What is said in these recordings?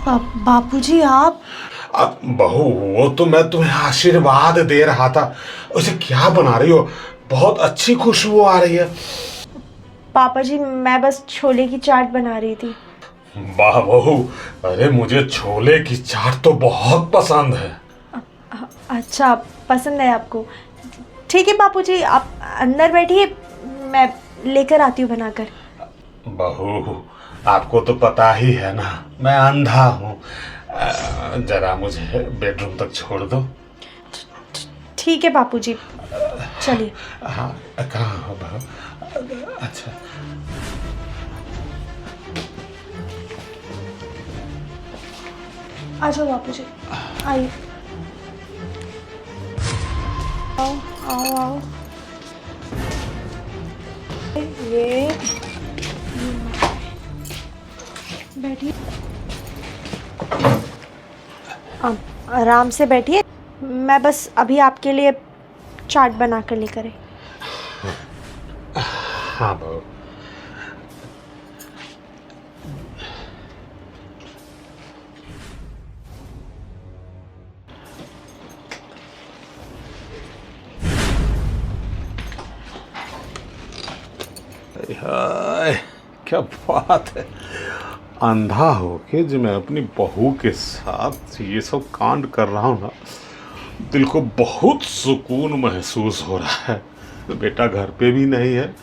बापूजी आप। अब बहू, वो तो मैं तुम्हें आशीर्वाद दे रहा था। उसे क्या बना रही हो? बहुत अच्छी खुशबू आ रही है। पापा जी मैं बस छोले की चाट बना रही थी। वाह बहू, अरे मुझे छोले की चाट तो बहुत पसंद है। अच्छा, पसंद है आपको? ठीक है बापूजी, आप अंदर बैठिए, मैं लेकर आती हूँ बनाकर। बहू, आपको तो पता ही है ना, मैं अंधा हूँ। जरा मुझे बेडरूम तक छोड़ दो। ठीक है बापूजी, चलिए। हाँ, कहाँ हो बहू? अच्छा, आ जाओ बापूजी, आइए। आओ आओ आओ। ये बैठिए, अब आराम से बैठिए। मैं बस अभी आपके लिए चाट बना कर लेकर आई। हाँ बहू। हाय, क्या बात है! अंधा होके जो मैं अपनी बहू के साथ ये सब कांड कर रहा हूँ ना, दिल को बहुत सुकून महसूस हो रहा है। तो बेटा घर पे भी नहीं है।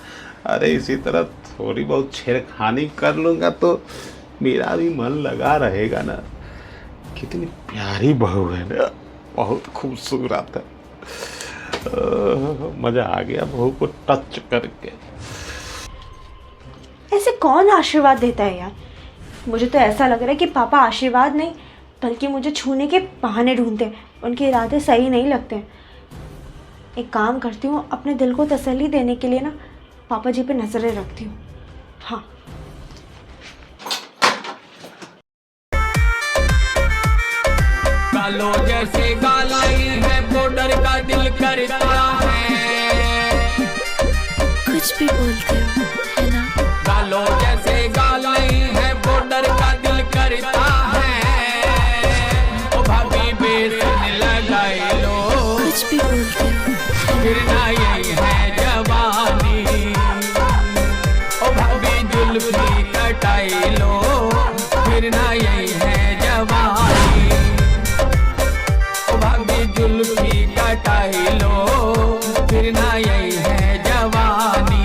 अरे इसी तरह थोड़ी बहुत छेड़खानी कर लूँगा तो मेरा भी मन लगा रहेगा ना। कितनी प्यारी बहू है ना, बहुत खूबसूरत है। मज़ा आ गया बहू को टच करके। ऐसे कौन आशीर्वाद देता है यार? मुझे तो ऐसा लग रहा है कि पापा आशीर्वाद नहीं बल्कि मुझे छूने के बहाने ढूंढते हैं। उनके इरादे सही नहीं लगते हैं। एक काम करती हूँ, अपने दिल को तसल्ली देने के लिए ना पापा जी पे नजरें रखती हूँ। हाँ। गालो जैसे गालाई है, बॉर्डर का दिल करता है। कुछ भी बोलते हो है ना? गालो जैसे गालाई है, बॉर्डर का दिल करता है। ओ भाभी बेसन लगाई लो, कुछ भी बोलते हो फिर ना यही है जवानी। ओ भाभी जुल्फी कटाई लो, फिर ना यही है जवानी। ओ भाभी जुल्फी कटाई लो, फिर ना यही है जवानी।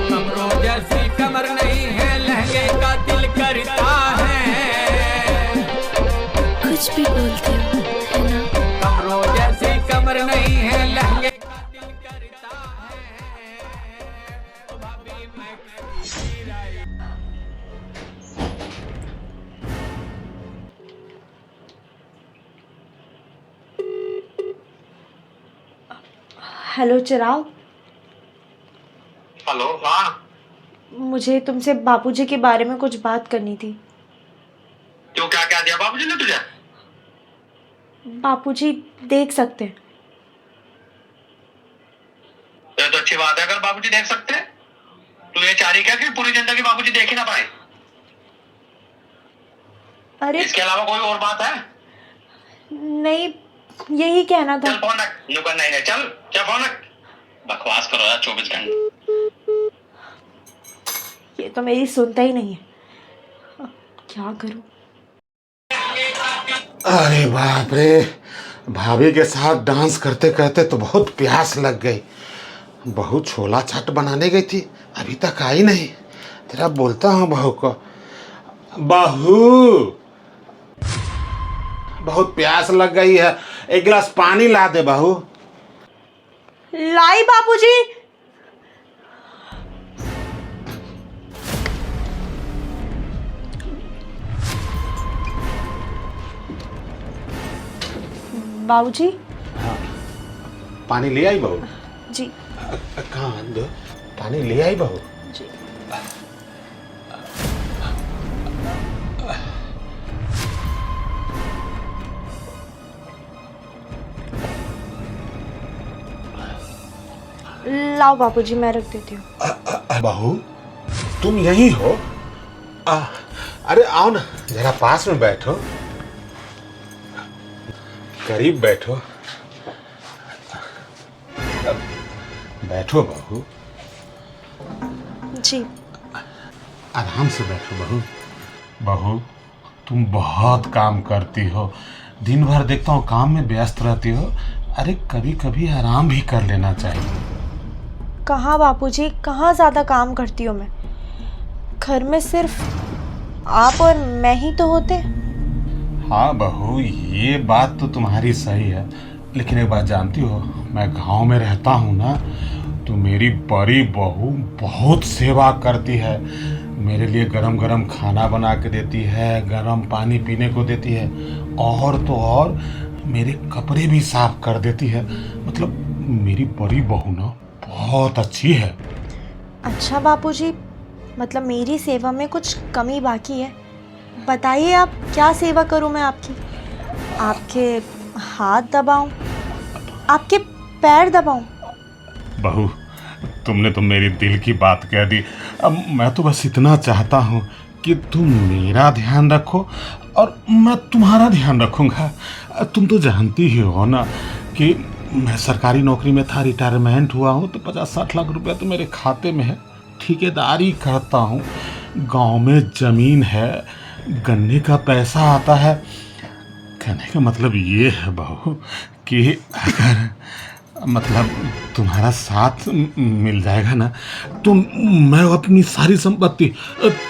कमरों जैसी कमर नहीं है, लहंगे का दिल करता है। कुछ भी बोलते हो है ना? कमरों जैसी कमर नहीं है, लहंगे का दिल करता है। ओ भाभी मैं कैसी राई। हेलो चिराग, हेलो। हाँ, मुझे तुमसे बापूजी के बारे में कुछ बात करनी थी। क्यों, क्या क्या दिया बाबूजी ने तुझे? बापूजी देख सकते हैं। ये तो अच्छी बात है अगर बाबूजी देख सकते हैं। तू ये चाह रही क्या कि पूरी जिंदगी बाबूजी देख ही ना पाए? अरे इसके अलावा कोई और बात है? नहीं, यही कहना था। चल फोन रख, नुकर नहीं है, चल क्या फोन रख। बकवास करो यार 24 घंटे। ये तो मेरी सुनता ही नहीं है। अब क्या करूं? अरे बाप रे, भाभी के साथ डांस करते करते तो बहुत प्यास लग गई। बहू छोला चाट बनाने गई थी, अभी तक आई नहीं। तेरा बोलता हूँ बहू को, बहू बहुत प्यास लग गई है, एक गिलास पानी ला दे बहू। लाई बापूजी। बाबूजी। पानी ले आई बहू? जी कहाँ दो, पानी ले आई बहू? जी। लाओ बापूजी, मैं रख देती हूँ। बहू, तुम यही हो? अरे आओ ना, जरा पास में बैठो, करीब बैठो। बैठो बहू। जी। आराम से बैठो बहू। बहू, तुम बहुत काम करती हो, दिन भर देखता हूँ काम में व्यस्त रहती हो। अरे कभी कभी आराम भी कर लेना चाहिए। कहाँ बापूजी, कहाँ ज़्यादा काम करती हूँ मैं? घर में सिर्फ आप और मैं ही तो होते। हाँ बहू, ये बात तो तुम्हारी सही है, लेकिन एक बात जानती हो, मैं गांव में रहता हूँ ना, तो मेरी बड़ी बहू बहुत सेवा करती है। मेरे लिए गरम गरम खाना बना के देती है, गरम पानी पीने को देती है, और तो और मेरे कपड़े भी साफ कर देती है। मतलब मेरी बड़ी बहू ना बहुत अच्छी है। अच्छा बापूजी, मतलब मेरी सेवा में कुछ कमी बाकी है? बताइए, आप क्या सेवा करूं मैं आपकी? आपके हाथ दबाऊं? आपके पैर दबाऊं? बहू, तुमने तो मेरी दिल की बात कह दी। अब मैं तो बस इतना चाहता हूँ कि तुम मेरा ध्यान रखो और मैं तुम्हारा ध्यान रखूँगा। तुम तो जानती ही हो ना कि मैं सरकारी नौकरी में था, रिटायरमेंट हुआ हूँ, तो 50-60 लाख रुपया तो मेरे खाते में है। ठेकेदारी करता हूँ, गांव में ज़मीन है, गन्ने का पैसा आता है। कहने का मतलब ये है बहू कि अगर मतलब तुम्हारा साथ मिल जाएगा ना, तो मैं अपनी सारी संपत्ति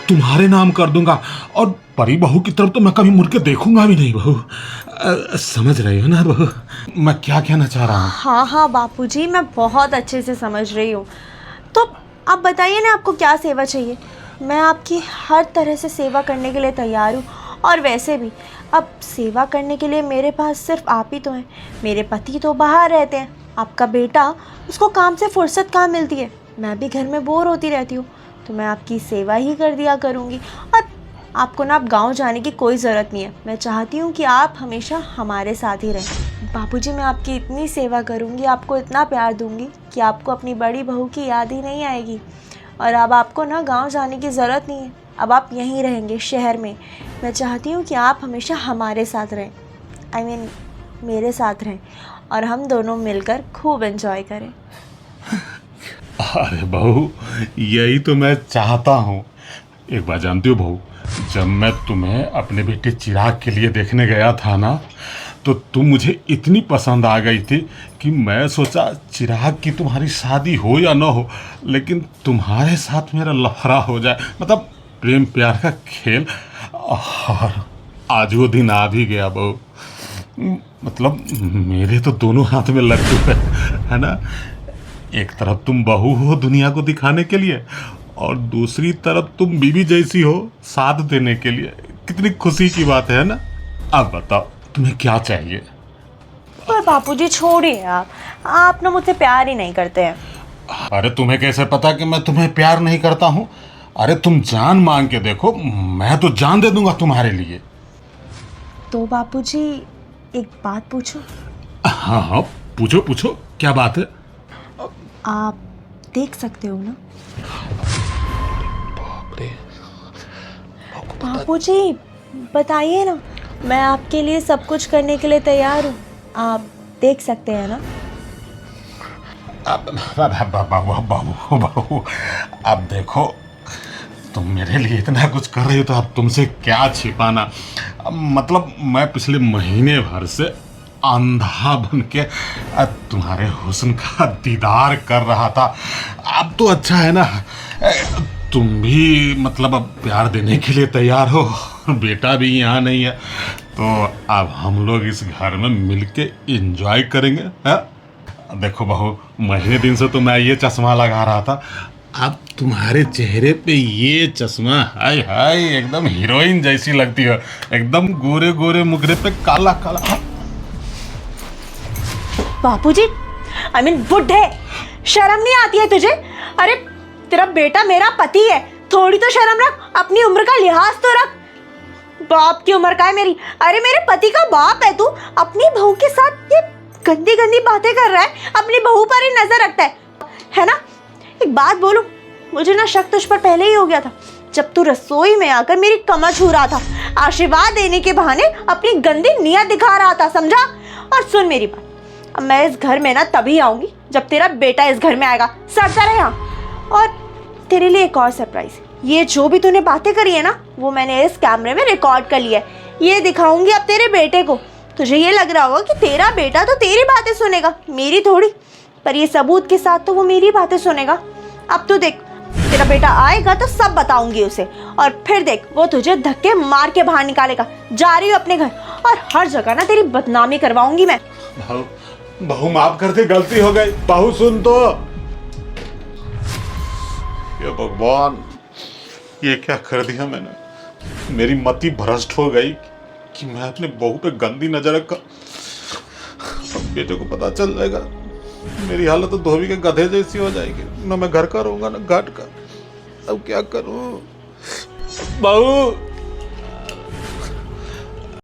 तुम्हारे नाम कर दूंगा, और परी बहू की तरफ तो मैं कभी मुड़ के देखूंगा भी नहीं बहू। समझ रही हो ना बहू मैं क्या कहना चाह रहा हूँ? हाँ हाँ बापूजी, मैं बहुत अच्छे से समझ रही हूँ। तो आप बताइए ना, आपको क्या सेवा चाहिए? मैं आपकी हर तरह से सेवा करने के लिए तैयार हूँ। और वैसे भी अब सेवा करने के लिए मेरे पास सिर्फ आप ही तो हैं। मेरे पति तो बाहर रहते हैं। आपका बेटा, उसको काम से फुर्सत कहाँ मिलती है? मैं भी घर में बोर होती रहती हूँ, तो मैं आपकी सेवा ही कर दिया करूँगी। और आपको ना अब गांव जाने की कोई ज़रूरत नहीं है। मैं चाहती हूँ कि आप हमेशा हमारे साथ ही रहें। बापूजी, मैं आपकी इतनी सेवा करूँगी, आपको इतना प्यार दूँगी कि आपको अपनी बड़ी बहू की याद ही नहीं आएगी। और अब आपको ना गांव जाने की ज़रूरत नहीं है, अब आप यहीं रहेंगे शहर में। मैं चाहती हूँ कि आप हमेशा हमारे साथ रहें, I mean, मेरे साथ रहें, और हम दोनों मिलकर खूब एंजॉय करें। अरे बहू, यही तो मैं चाहता हूँ। एक बात जानती हो बहू, जब मैं तुम्हें अपने बेटे चिराग के लिए देखने गया था ना, तो तुम मुझे इतनी पसंद आ गई थी कि मैं सोचा चिराग की तुम्हारी शादी हो या ना हो, लेकिन तुम्हारे साथ मेरा लफड़ा हो जाए, मतलब प्रेम प्यार का खेल। और आज वो दिन आ भी गया बहू। मतलब मेरे तो दोनों हाथ में लड्डू है ना। एक तरफ तुम बहू हो दुनिया को दिखाने के लिए, और दूसरी तरफ तुम बीवी जैसी हो साथ देने के लिए। कितनी खुशी की बात है ना। अब बताओ तुम्हें क्या चाहिए? पर बापूजी छोड़िए, आप ना मुझसे प्यार ही नहीं करते हैं। अरे तुम्हें कैसे पता कि मैं तुम्हें प्यार नहीं करता हूँ? अरे तुम जान मांग के देखो, मैं तो जान दे दूंगा तुम्हारे लिए। तो बापूजी, एक बात पूछूं? हाँ हाँ, पूछो पूछो, क्या बात है? आप देख सकते हो ना? बापूजी बताइए ना, मैं आपके लिए सब कुछ करने के लिए तैयार हूँ। आप देख सकते हैं ना? बाबू, अब देखो, तुम मेरे लिए इतना कुछ कर रही हो तो अब तुमसे क्या छिपाना। मतलब मैं पिछले महीने भर से अंधा बन के तुम्हारे हुस्न का दीदार कर रहा था। अब तो अच्छा है ना, तुम भी मतलब अब प्यार देने के लिए तैयार हो, बेटा भी यहाँ नहीं है, तो अब हम लोग इस घर में मिलके एंजॉय करेंगे। है देखो बहू, महीने दिन से तो मैं ये चश्मा लगा रहा था, अब तुम्हारे चेहरे पे ये चश्मा, हाय हाय, एकदम हीरोइन जैसी लगती है, एकदम गोरे गोरे मुखड़े पे काला काला। बापूजी, I mean, बुड्ढे, शर्म नहीं आती है तुझे? अरे तेरा बेटा मेरा पति है, थोड़ी तो शर्म रख, अपनी उम्र का लिहाज तो रख। बाप की उम्र का है मेरी, अरे मेरे पति का बाप है तू, अपनी बहू के साथ ये गंदी गंदी बातें कर रहा है, अपनी बहू पर ही नजर रखता है। है ना? एक बात बोलूं, मुझे ना शक तुझ पर पहले ही हो गया था जब तू रसोई में आकर मेरी कमर छू रहा था, आशीर्वाद देने के बहाने अपनी गंदी नियत दिखा रहा था, समझा? और सुन मेरी बात, अब मैं इस घर में ना तभी आऊंगी जब तेरा बेटा इस घर में आएगा। सड़ता रहे यहाँ। और तेरे लिए एक और सरप्राइज, ये जो भी तूने बातें करी है ना वो मैंने इस कैमरे में रिकॉर्ड कर लिया है। ये दिखाऊंगी अब तेरे बेटे को। तुझे ये लग रहा होगा कि तेरा बेटा तो तेरी बातें सुनेगा, मेरी थोड़ी, पर ये सबूत के साथ तो वो मेरी बातें सुनेगा। अब तू देख, तेरा बेटा आएगा तो सब बताऊंगी उसे, और फिर देख वो तुझे धक्के मार के बाहर निकालेगा। जा रही हूँ अपने घर, और हर जगह ना तेरी बदनामी करवाऊंगी मैं। बहू माफ कर दे, गलती हो गई। बहू सुन तो। ये भगवान, ये क्या कर दिया मैंने? मेरी मति भ्रष्ट हो गई कि मैं अपने बहू पे गंदी नजर रखा। अब बेटे को पता चल जाएगा, मेरी हालत तो धोबी के गधे जैसी हो जाएगी। ना मैं घर का रहूंगा ना घाट का। अब क्या करूं? बहू